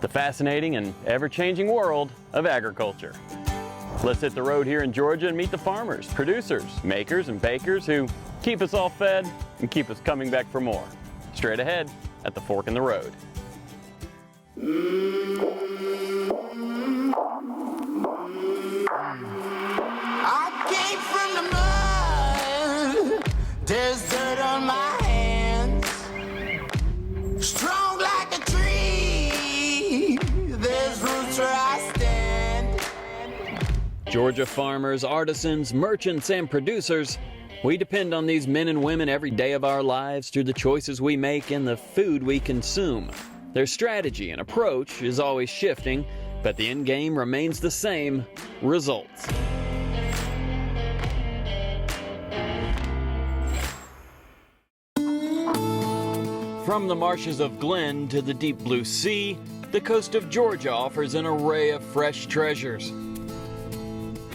the fascinating and ever-changing world of agriculture. Let's hit the road here in Georgia and meet the farmers, producers, makers, and bakers who keep us all fed and keep us coming back for more. Straight ahead at the Fork in the Road. I came from the mud, there's dirt on my hands. Strong like a tree, there's roots where I stand. Georgia farmers, artisans, merchants, and producers, we depend on these men and women every day of our lives through the choices we make and the food we consume. Their strategy and approach is always shifting, but the end game remains the same: results. From the marshes of Glen to the deep blue sea, the coast of Georgia offers an array of fresh treasures.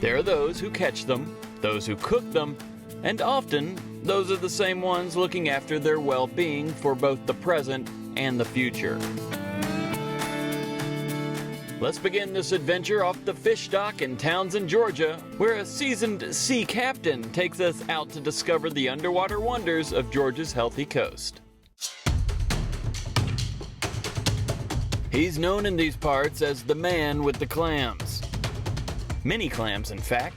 There are those who catch them, those who cook them, and often those are the same ones looking after their well-being for both the present and the future. Let's begin this adventure off the fish dock in Townsend, Georgia, where a seasoned sea captain takes us out to discover the underwater wonders of Georgia's healthy coast. He's known in these parts as the man with the clams. Many clams, in fact.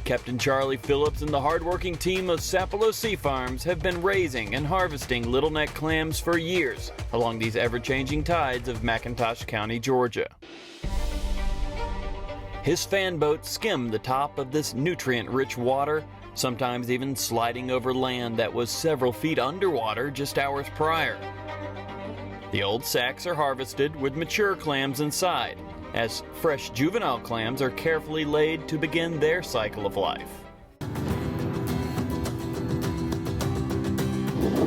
Captain Charlie Phillips and the hardworking team of Sapelo Sea Farms have been raising and harvesting little neck clams for years along these ever-changing tides of McIntosh County, Georgia. His fan boats skim the top of this nutrient-rich water, sometimes even sliding over land that was several feet underwater just hours prior. The old sacks are harvested with mature clams inside, as fresh juvenile clams are carefully laid to begin their cycle of life.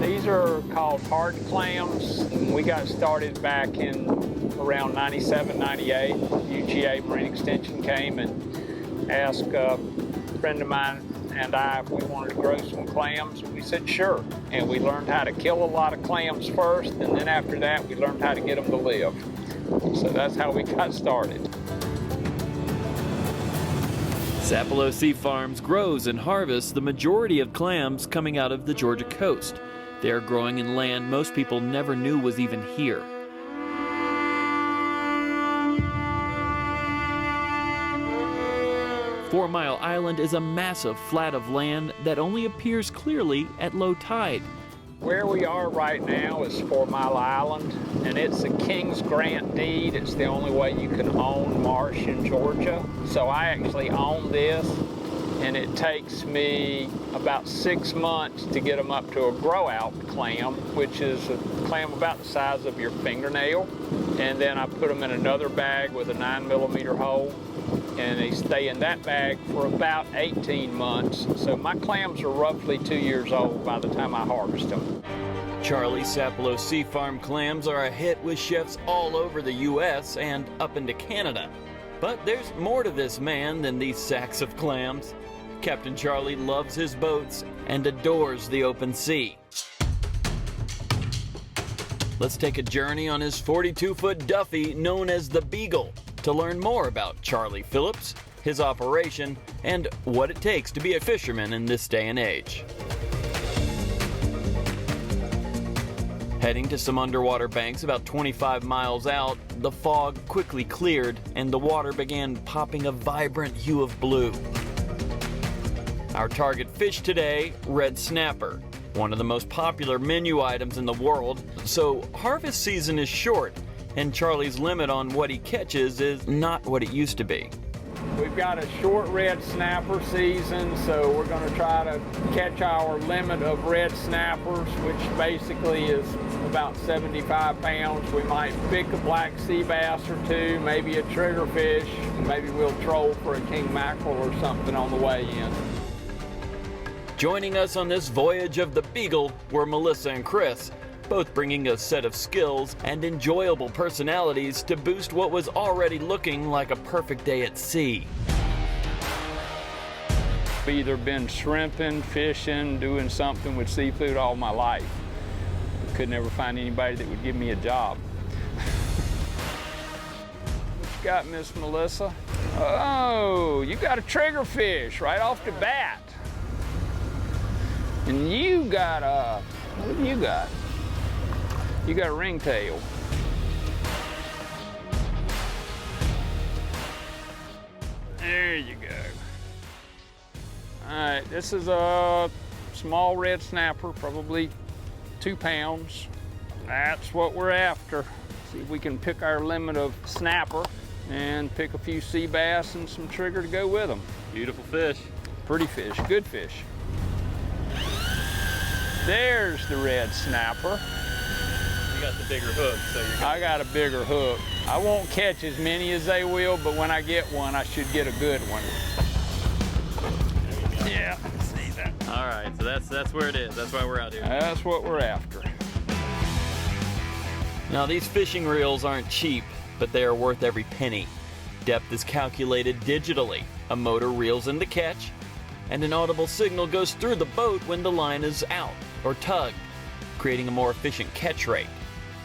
These are called hard clams. We got started back in around 97, 98. UGA Marine Extension came and asked a friend of mine and I if we wanted to grow some clams. We said sure, and we learned how to kill a lot of clams first, and then after that we learned how to get them to live. So that's how we got started. Sapelo Sea Farms grows and harvests the majority of clams coming out of the Georgia coast. They are growing in land most people never knew was even here. Four Mile Island is a massive flat of land that only appears clearly at low tide. Where we are right now is 4 Mile Island, and it's a King's Grant deed. It's the only way you can own marsh in Georgia. So I actually own this, and it takes me about 6 months to get them up to a grow-out clam, which is a clam about the size of your fingernail. And then I put them in another bag with a 9mm hole, and they stay in that bag for about 18 months. So my clams are roughly 2 years old by the time I harvest them. Charlie Sapelo Sea Farm clams are a hit with chefs all over the U.S. and up into Canada. But there's more to this man than these sacks of clams. Captain Charlie loves his boats and adores the open sea. Let's take a journey on his 42-foot Duffy known as the Beagle to learn more about Charlie Phillips, his operation, and what it takes to be a fisherman in this day and age. Heading to some underwater banks about 25 miles out, the fog quickly cleared and the water began popping a vibrant hue of blue. Our target fish today, red snapper, one of the most popular menu items in the world. So harvest season is short, and Charlie's limit on what he catches is not what it used to be. We've got a short red snapper season, so we're going to try to catch our limit of red snappers, which basically is about 75 pounds. We might pick a black sea bass or two, maybe a triggerfish, and maybe we'll troll for a king mackerel or something on the way in. Joining us on this voyage of the Beagle were Melissa and Chris, both bringing a set of skills and enjoyable personalities to boost what was already looking like a perfect day at sea. I've either been shrimping, fishing, doing something with seafood all my life. Could never find anybody that would give me a job. you got, Miss Melissa? Oh, you got a triggerfish right off the bat. And you got a, what do you got? You got a ringtail. There you go. All right, this is a small red snapper, probably 2 pounds. That's what we're after. See if we can pick our limit of snapper and pick a few sea bass and some trigger to go with them. Beautiful fish. Pretty fish, good fish. There's the red snapper. You got the bigger hook, so you're I got a bigger hook. I won't catch as many as they will, but when I get one, I should get a good one. Yeah, see that. All right, so that's where it is. That's why we're out here. That's what we're after. Now, these fishing reels aren't cheap, but they are worth every penny. Depth is calculated digitally. A motor reels in the catch, and an audible signal goes through the boat when the line is out or tugged, creating a more efficient catch rate.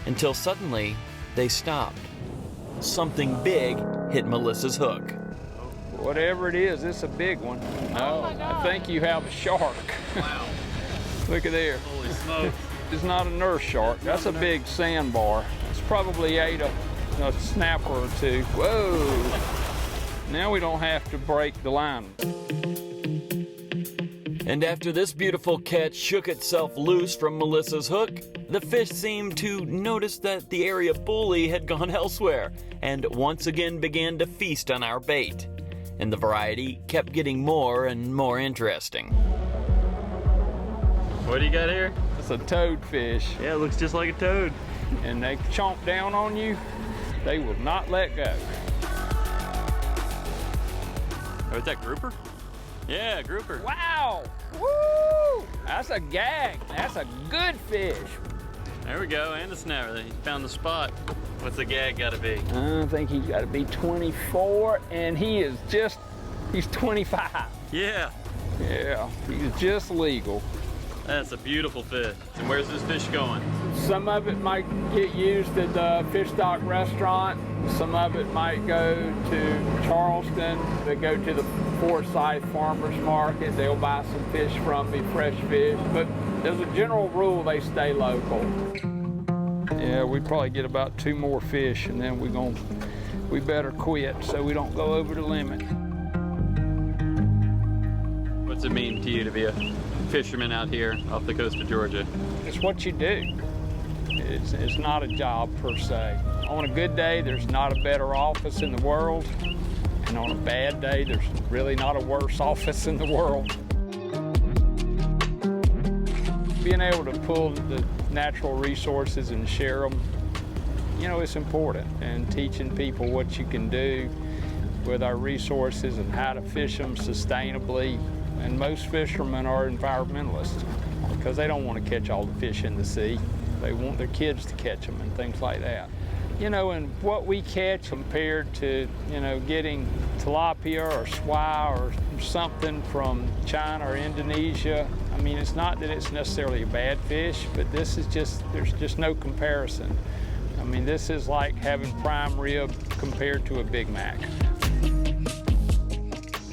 Until suddenly, they stopped. Something big hit Melissa's hook. Whatever it is, it's a big one. Oh my God. I think you have a shark. Wow. Look at there. Holy smokes. It's not a nurse shark. That's a big sandbar. It's probably ate a snapper or two. Whoa. Now we don't have to break the line. And after this beautiful catch shook itself loose from Melissa's hook, the fish seemed to notice that the area bully had gone elsewhere and once again began to feast on our bait. And the variety kept getting more and more interesting. What do you got here? It's a toadfish. Yeah, it looks just like a toad. And they chomp down on you, they will not let go. Oh, is that grouper? Yeah, grouper. Wow! Woo! That's a gag. That's a good fish. There we go, and the snapper. He found the spot. What's the gag gotta be? I think he's got to be 24, and he's 25. Yeah, Yeah, he's just legal. that's a beautiful fish. And where's this fish going? Some of it might get used at the fish stock restaurant. Some of it might go to Charleston. They go to the Forsyth Farmers Market. They'll buy some fish from me, fresh fish. But as a general rule, they stay local. Yeah, we probably get about 2 more fish, and then we better quit so we don't go over the limit. What's it mean to you to be a fisherman out here off the coast of Georgia? It's what you do. It's not a job per se. On a good day, there's not a better office in the world. And on a bad day, there's really not a worse office in the world. Being able to pull the natural resources and share them, you know, it's important. And teaching people what you can do with our resources and how to fish them sustainably. And most fishermen are environmentalists because they don't want to catch all the fish in the sea. They want their kids to catch them and things like that. You know, and what we catch compared to, you know, getting tilapia or swai or something from China or Indonesia, I mean, it's not that it's necessarily a bad fish, but this is just, there's just no comparison. I mean, this is like having prime rib compared to a Big Mac.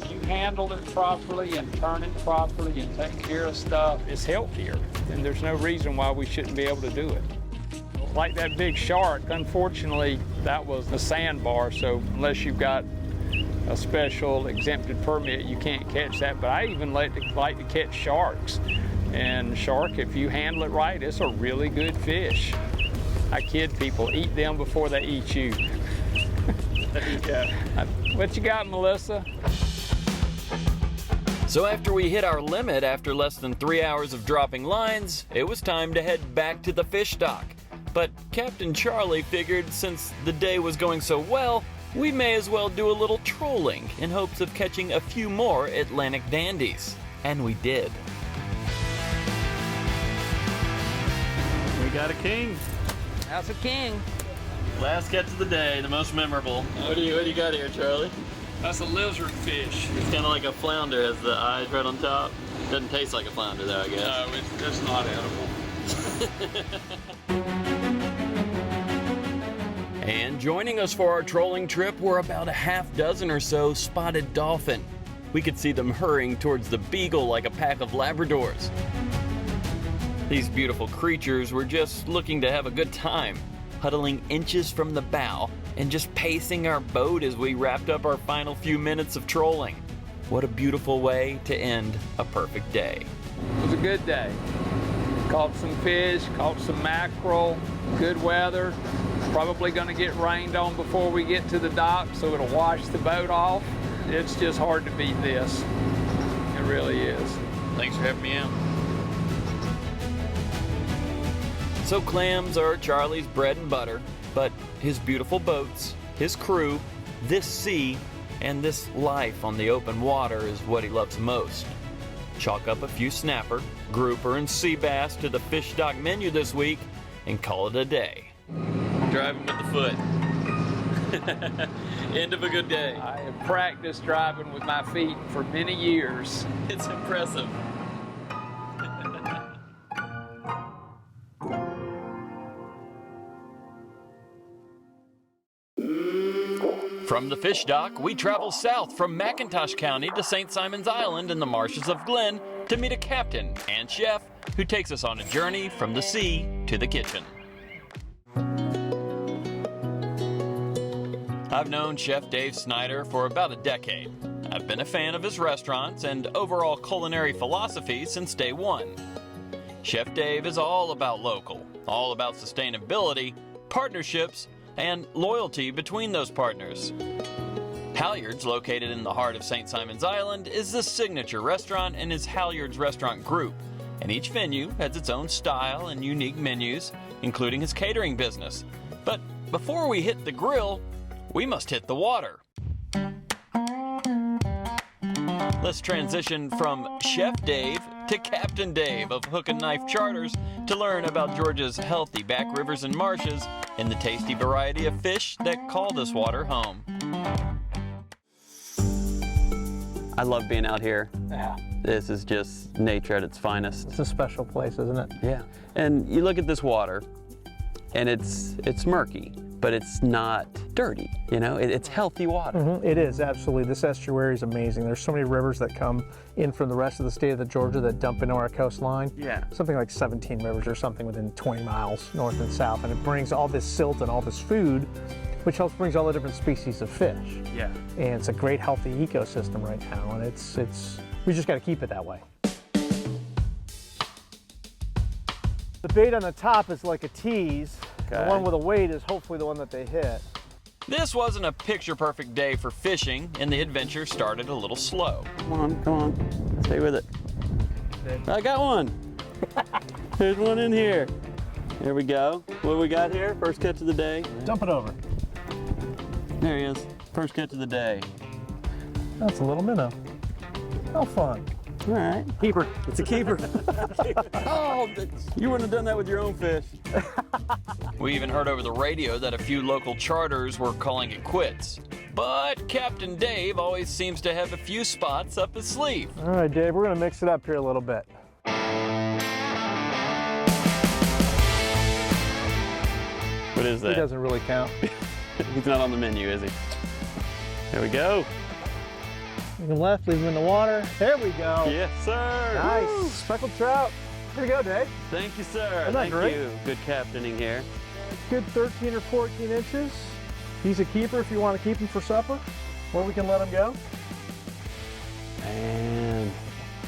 You handle it properly and turn it properly and take care of stuff, it's healthier. And there's no reason why we shouldn't be able to do it. Like that big shark, unfortunately, that was the sandbar, so unless you've got a special exempted permit, you can't catch that. But I even like to catch sharks. And shark, if you handle it right, it's a really good fish. I kid people, eat them before they eat you. There you go. What you got, Melissa? So after we hit our limit after less than 3 hours of dropping lines, it was time to head back to the fish dock. But Captain Charlie figured since the day was going so well, we may as well do a little trolling in hopes of catching a few more Atlantic dandies. And we did. We got a king. That's a king. Last catch of the day, the most memorable. What do you got here, Charlie? That's a lizard fish. It's kind of like a flounder, has the eyes right on top. Doesn't taste like a flounder though, I guess. No, it's not edible. And joining us for our trolling trip were about a half dozen or so spotted dolphin. We could see them hurrying towards the Beagle like a pack of Labradors. These beautiful creatures were just looking to have a good time, huddling inches from the bow and just pacing our boat as we wrapped up our final few minutes of trolling. What a beautiful way to end a perfect day. It was a good day. Caught some fish, caught some mackerel, good weather. Probably gonna get rained on before we get to the dock, so it'll wash the boat off. It's just hard to beat this. It really is. Thanks for having me out. So clams are Charlie's bread and butter, but his beautiful boats, his crew, this sea, and this life on the open water is what he loves most. Chalk up a few snapper, grouper, and sea bass to the fish stock menu this week and call it a day. Driving with the foot. End of a good day. I have practiced driving with my feet for many years. It's impressive. From the fish dock, we travel south from McIntosh County to St. Simon's Island in the marshes of Glen to meet a captain and chef who takes us on a journey from the sea to the kitchen. I've known Chef Dave Snyder for about a decade. I've been a fan of his restaurants and overall culinary philosophy since day one. Chef Dave is all about local, all about sustainability, partnerships, and loyalty between those partners. Halyards, located in the heart of St. Simon's Island, is the signature restaurant in his Halyards Restaurant Group, and each venue has its own style and unique menus, including his catering business. But before we hit the grill, we must hit the water. Let's transition from Chef Dave to Captain Dave of Hook and Knife Charters to learn about Georgia's healthy back rivers and marshes and the tasty variety of fish that call this water home. I love being out here. Yeah, This is just nature at its finest. it's a special place, isn't it? Yeah. And you look at this water, and it's murky, but it's not dirty. You know, it's healthy water. It is, absolutely. This estuary is amazing. There's so many rivers that come in from the rest of the state of Georgia that dump into our coastline. Yeah. Something like 17 rivers or something within 20 miles north and south. And it brings all this silt and all this food, which helps brings all the different species of fish. Yeah. And it's a great healthy ecosystem right now. And it's we just got to keep it that way. The bait on the top is like a tease. Okay. The one with a weight is hopefully the one that they hit. This wasn't a picture-perfect day for fishing, and the adventure started a little slow. Come on, stay with it. I got one. There's one in here. Here we go. What do we got here? First catch of the day. Dump it over. There he is. First catch of the day. That's a little minnow. How fun. All right. Keeper. It's a keeper. Oh, you wouldn't have done that with your own fish. We even heard over the radio that a few local charters were calling it quits. But Captain Dave always seems to have a few spots up his sleeve. All right, Dave, we're gonna mix it up here a little bit. What is He that? doesn't really count. He's not on the menu, is he? There we go. Looking left, leave him in the water. There we go. Yes, sir. Nice. Woo. Speckled trout. Here we go, Dave. Thank you, sir. Isn't that Thank great? you. Good captaining here. Good 13 or 14 inches. He's a keeper if you want to keep him for supper, or we can let him go. Man, Isn't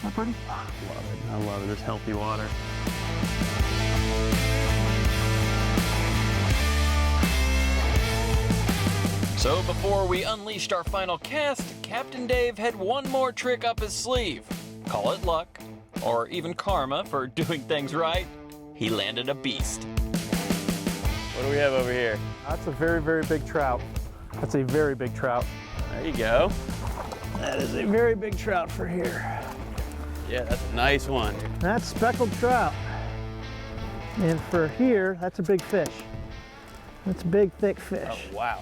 that pretty? I love it. This healthy water. So before we unleashed our final cast, Captain Dave had one more trick up his sleeve. Call it luck, or even karma for doing things right. He landed a beast. What do we have over here? That's a very, very big trout. That's a very big trout. There you go. That is a very big trout for here. Yeah, that's a nice one. That's speckled trout. And for here, that's a big fish. That's a big, thick fish. Oh, wow.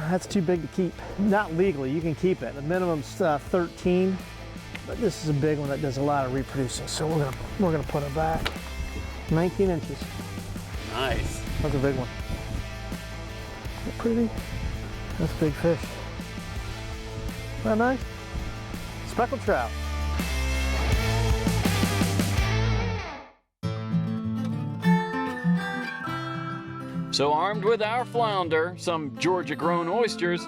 That's too big to keep. Not legally, you can keep it. The minimum's 13, but this is a big one that does a lot of reproducing. So we're gonna put it back. 19 inches. Nice. That's a big one. pretty? That's a big fish. Isn't that nice? Speckled trout. So armed with our flounder, some Georgia-grown oysters,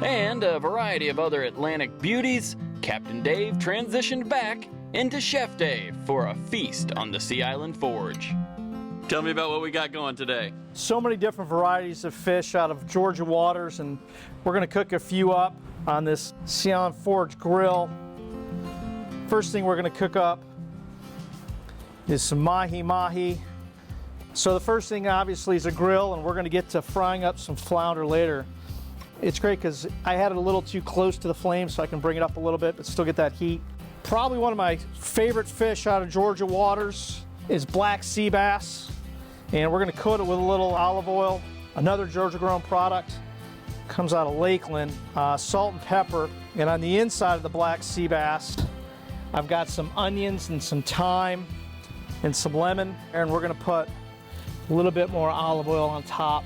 and a variety of other Atlantic beauties, Captain Dave transitioned back into Chef Dave for a feast on the Sea Island Forge. Tell me about what we got going today. So many different varieties of fish out of Georgia waters, and we're gonna cook a few up on this Sea Island Forge grill. First thing we're gonna cook up is some mahi-mahi. So the first thing obviously is a grill, and we're gonna get to frying up some flounder later. It's great because I had it a little too close to the flame so I can bring it up a little bit but still get that heat. Probably one of my favorite fish out of Georgia waters is black sea bass. And we're gonna coat it with a little olive oil. Another Georgia grown product. Comes out of Lakeland, salt and pepper. And on the inside of the black sea bass, I've got some onions and some thyme and some lemon. And we're gonna put a little bit more olive oil on top.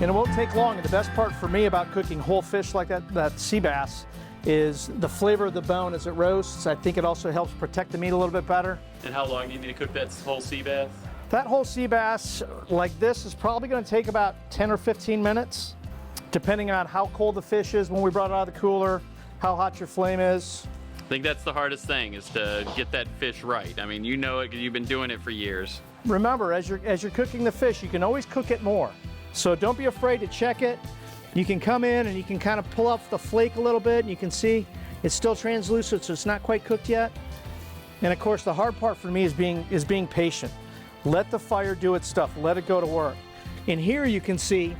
And it won't take long. And the best part for me about cooking whole fish like that sea bass is the flavor of the bone as it roasts. I think it also helps protect the meat a little bit better. And how long do you need to cook that whole sea bass? That whole sea bass like this is probably gonna take about 10 or 15 minutes, depending on how cold the fish is when we brought it out of the cooler, how hot your flame is. I think that's the hardest thing, is to get that fish right. I mean, you know it because you've been doing it for years. Remember, as you're cooking the fish, you can always cook it more. So don't be afraid to check it. You can come in and you can kind of pull up the flake a little bit, and you can see it's still translucent, so it's not quite cooked yet. And of course, the hard part for me is being patient. Let the fire do its stuff. Let it go to work. And here you can see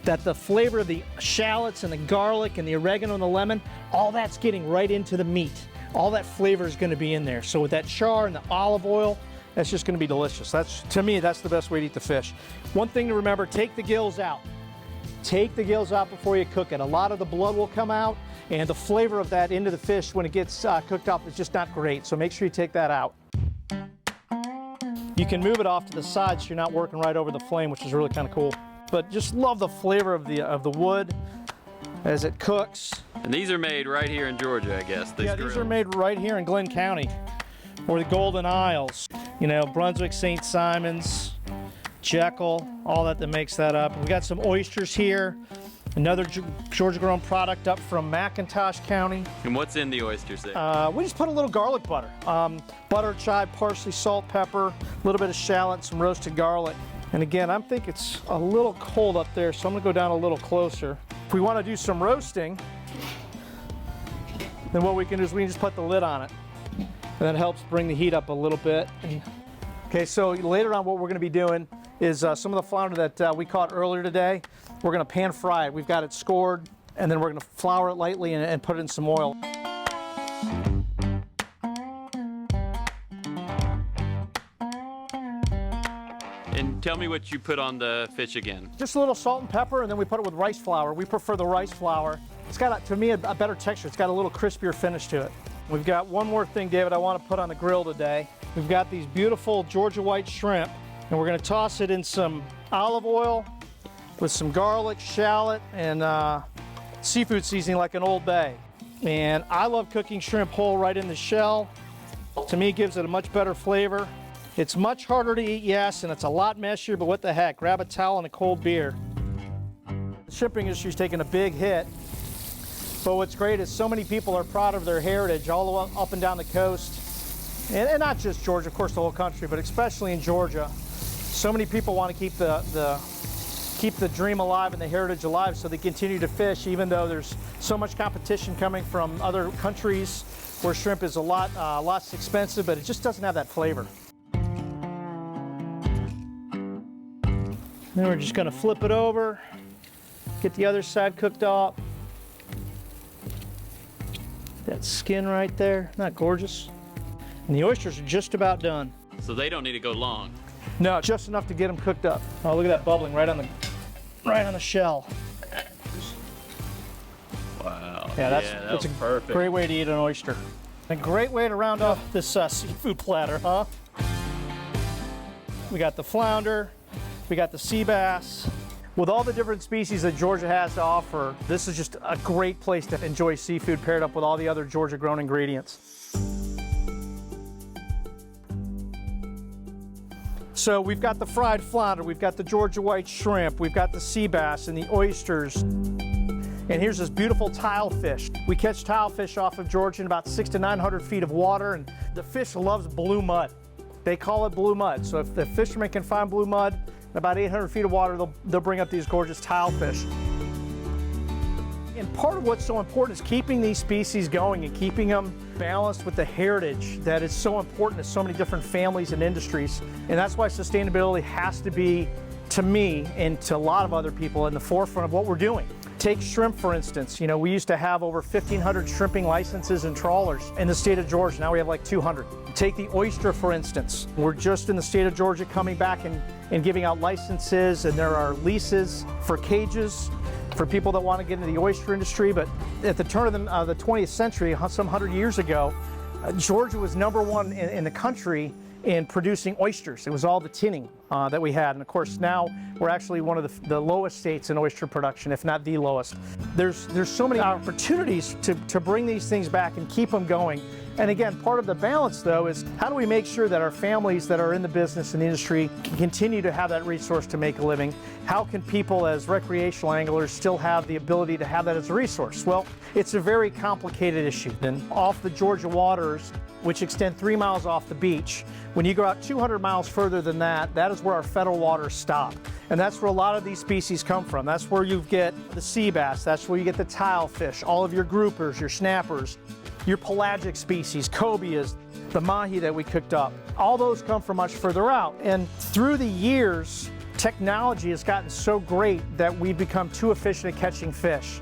that the flavor of the shallots and the garlic and the oregano and the lemon, all that's getting right into the meat. All that flavor is going to be in there. So with that char and the olive oil, that's just going to be delicious. To me, that's the best way to eat the fish. One thing to remember, take the gills out. Take the gills out before you cook it. A lot of the blood will come out, and the flavor of that into the fish when it gets cooked up is just not great. So make sure you take that out. You can move it off to the side so you're not working right over the flame, which is really kind of cool. But just love the flavor of the wood as it cooks. And these are made right here in Georgia, I guess. These are made right here in Glenn County, or the Golden Isles. You know, Brunswick, St. Simons, Jekyll, all that makes that up. We got some oysters here. Another Georgia-grown product up from McIntosh County. And what's in the oysters there? We just put a little garlic butter. Butter, chive, parsley, salt, pepper, a little bit of shallot, some roasted garlic. And again, I think it's a little cold up there, so I'm gonna go down a little closer. If we wanna do some roasting, then what we can do is we can just put the lid on it. And that helps bring the heat up a little bit. Okay, so later on what we're gonna be doing is some of the flounder that we caught earlier today, we're gonna pan fry it. We've got it scored, and then we're gonna flour it lightly and put it in some oil. And tell me what you put on the fish again. Just a little salt and pepper, and then we put it with rice flour. We prefer the rice flour. It's got, to me, a better texture. It's got a little crispier finish to it. We've got one more thing, David, I want to put on the grill today. We've got these beautiful Georgia white shrimp, and we're going to toss it in some olive oil with some garlic, shallot, and seafood seasoning like an Old Bay. And I love cooking shrimp whole right in the shell. To me, it gives it a much better flavor. It's much harder to eat, yes, and it's a lot messier, but what the heck, grab a towel and a cold beer. The shipping industry's taking a big hit, but what's great is so many people are proud of their heritage all the way up and down the coast, and not just Georgia, of course the whole country, but especially in Georgia. So many people want to keep the dream alive and the heritage alive, so they continue to fish, even though there's so much competition coming from other countries where shrimp is a lot less expensive, but it just doesn't have that flavor. Then we're just going to flip it over, get the other side cooked up. That skin right there, not gorgeous? And the oysters are just about done. So they don't need to go long. No, just enough to get them cooked up. Oh, look at that bubbling right on the shell. Wow. Yeah, that's a perfect. Great way to eat an oyster. A great way to round off this seafood platter, huh? we got the flounder, we got the sea bass. With all the different species that Georgia has to offer, this is just a great place to enjoy seafood paired up with all the other Georgia-grown ingredients. So we've got the fried flounder, we've got the Georgia white shrimp, we've got the sea bass and the oysters. And here's this beautiful tilefish. We catch tilefish off of Georgia in about 600 to 900 feet of water, and the fish loves blue mud. They call it blue mud. So if the fishermen can find blue mud, in about 800 feet of water, they'll bring up these gorgeous tilefish. And part of what's so important is keeping these species going and keeping them balanced with the heritage that is so important to so many different families and industries. And that's why sustainability has to be, to me and to a lot of other people, in the forefront of what we're doing. Take shrimp, for instance. You know, we used to have over 1,500 shrimping licenses and trawlers in the state of Georgia. Now we have like 200. Take the oyster, for instance. We're just in the state of Georgia coming back and giving out licenses, and there are leases for cages for people that want to get into the oyster industry. But at the turn of the 20th century, some 100 years ago, Georgia was #1 in the country in producing oysters. It was all the tinning that we had. And of course now we're actually one of the lowest states in oyster production, if not the lowest. There's so many opportunities to bring these things back and keep them going. And again, part of the balance though is how do we make sure that our families that are in the business and the industry can continue to have that resource to make a living? How can people as recreational anglers still have the ability to have that as a resource? Well, it's a very complicated issue. And off the Georgia waters, which extend 3 miles off the beach, when you go out 200 miles further than that, that is where our federal waters stop. And that's where a lot of these species come from. That's where you get the sea bass, that's where you get the tilefish, all of your groupers, your snappers, your pelagic species, cobias, the mahi that we cooked up. All those come from much further out. And through the years, technology has gotten so great that we've become too efficient at catching fish.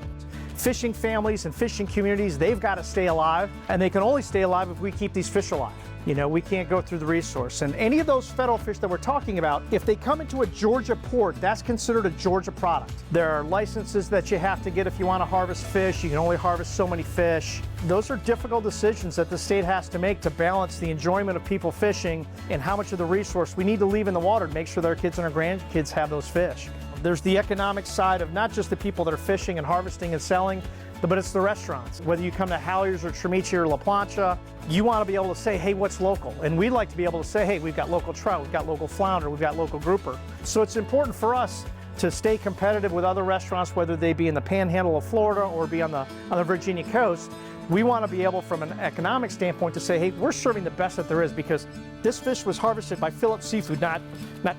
Fishing families and fishing communities, they've got to stay alive, and they can only stay alive if we keep these fish alive. You know, we can't go through the resource. And any of those federal fish that we're talking about, if they come into a Georgia port, that's considered a Georgia product. There are licenses that you have to get if you want to harvest fish. You can only harvest so many fish. Those are difficult decisions that the state has to make to balance the enjoyment of people fishing and how much of the resource we need to leave in the water to make sure that our kids and our grandkids have those fish. There's the economic side of not just the people that are fishing and harvesting and selling, but it's the restaurants. Whether you come to Halyards or Tremice or La Plancha, you want to be able to say, hey, what's local? And we'd like to be able to say, hey, we've got local trout, we've got local flounder, we've got local grouper. So it's important for us to stay competitive with other restaurants, whether they be in the panhandle of Florida or be on the Virginia coast. We want to be able, from an economic standpoint, to say, hey, we're serving the best that there is, because this fish was harvested by Phillips Seafood not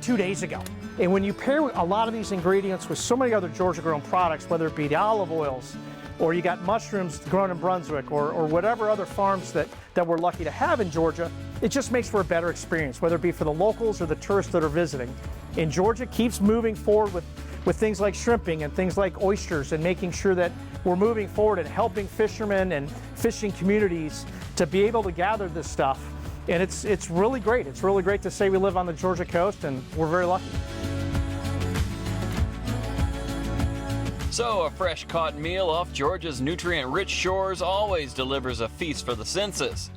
2 days ago. And when you pair a lot of these ingredients with so many other Georgia-grown products, whether it be the olive oils, or you got mushrooms grown in Brunswick, or whatever other farms that we're lucky to have in Georgia, it just makes for a better experience, whether it be for the locals or the tourists that are visiting. And Georgia keeps moving forward with things like shrimping and things like oysters, and making sure that we're moving forward and helping fishermen and fishing communities to be able to gather this stuff. And it's really great. It's really great to say we live on the Georgia coast, and we're very lucky. So a fresh caught meal off Georgia's nutrient-rich shores always delivers a feast for the senses.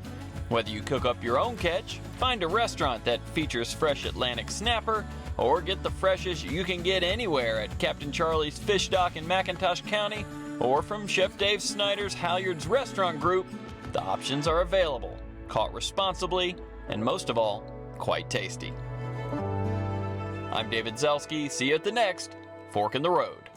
Whether you cook up your own catch, find a restaurant that features fresh Atlantic snapper, or get the freshest you can get anywhere at Captain Charlie's Fish Dock in McIntosh County, or from Chef Dave Snyder's Halyards Restaurant Group, the options are available, caught responsibly, and most of all, quite tasty. I'm David Zelski. See you at the next Fork in the Road.